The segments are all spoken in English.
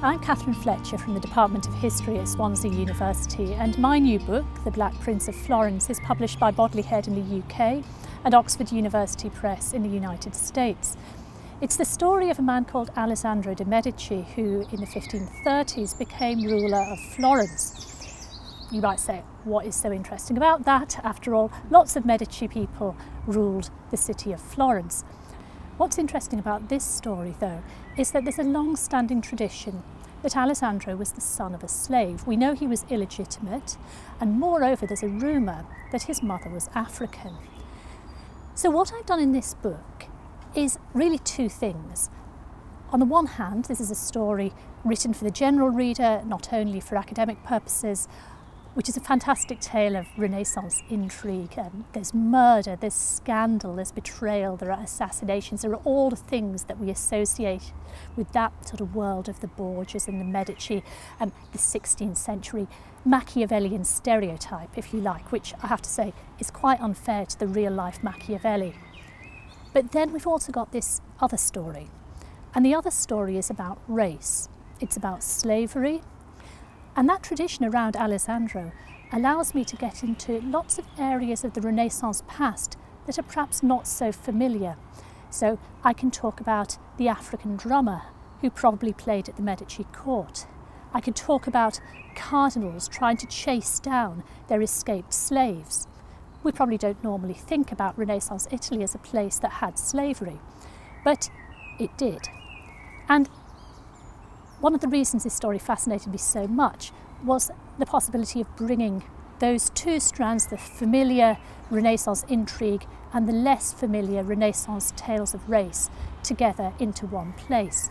I'm Catherine Fletcher from the Department of History at Swansea University, and my new book, The Black Prince of Florence, is published by Bodley Head in the UK and Oxford University Press in the United States. It's the story of a man called Alessandro de Medici who, in the 1530s, became ruler of Florence. You might say, what is so interesting about that? After all, lots of Medici people ruled the city of Florence. What's interesting about this story, though, is that there's a long-standing tradition that Alessandro was the son of a slave. We know he was illegitimate, and moreover, there's a rumour that his mother was African. So what I've done in this book is really two things. On the one hand, this is a story written for the general reader, not only for academic purposes, which is a fantastic tale of Renaissance intrigue. There's murder, there's scandal, there's betrayal, there are assassinations, there are all the things that we associate with that sort of world of the Borgias and the Medici, the 16th century Machiavellian stereotype, if you like, which I have to say is quite unfair to the real life Machiavelli. But then we've also got this other story, and the other story is about race. It's about slavery. And that tradition around Alessandro allows me to get into lots of areas of the Renaissance past that are perhaps not so familiar. So I can talk about the African drummer who probably played at the Medici court. I can talk about cardinals trying to chase down their escaped slaves. We probably don't normally think about Renaissance Italy as a place that had slavery, but it did. And one of the reasons this story fascinated me so much was the possibility of bringing those two strands, the familiar Renaissance intrigue and the less familiar Renaissance tales of race, together into one place.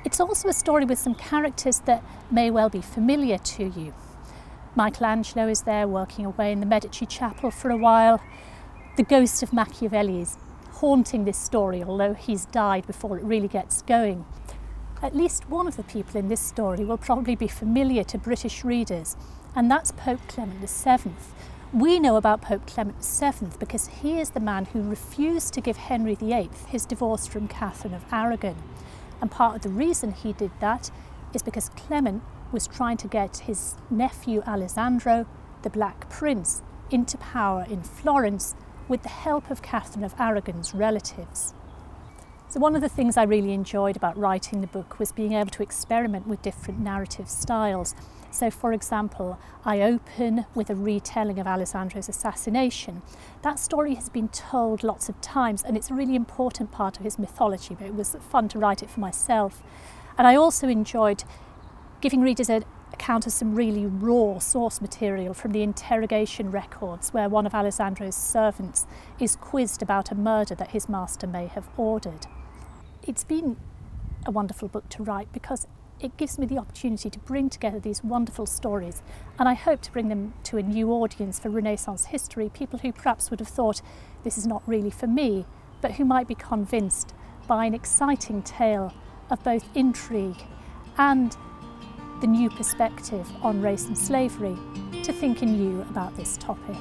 It's also a story with some characters that may well be familiar to you. Michelangelo is there working away in the Medici chapel for a while. The ghost of Machiavelli is haunting this story, although he's died before it really gets going. At least one of the people in this story will probably be familiar to British readers, and that's Pope Clement VII. We know about Pope Clement VII because he is the man who refused to give Henry VIII his divorce from Catherine of Aragon. And part of the reason he did that is because Clement was trying to get his nephew Alessandro, the Black Prince, into power in Florence with the help of Catherine of Aragon's relatives. So one of the things I really enjoyed about writing the book was being able to experiment with different narrative styles. So for example, I open with a retelling of Alessandro's assassination. That story has been told lots of times and it's a really important part of his mythology, but it was fun to write it for myself. And I also enjoyed giving readers an account of some really raw source material from the interrogation records where one of Alessandro's servants is quizzed about a murder that his master may have ordered. It's been a wonderful book to write because it gives me the opportunity to bring together these wonderful stories, and I hope to bring them to a new audience for Renaissance history, people who perhaps would have thought this is not really for me, but who might be convinced by an exciting tale of both intrigue and the new perspective on race and slavery to think anew about this topic.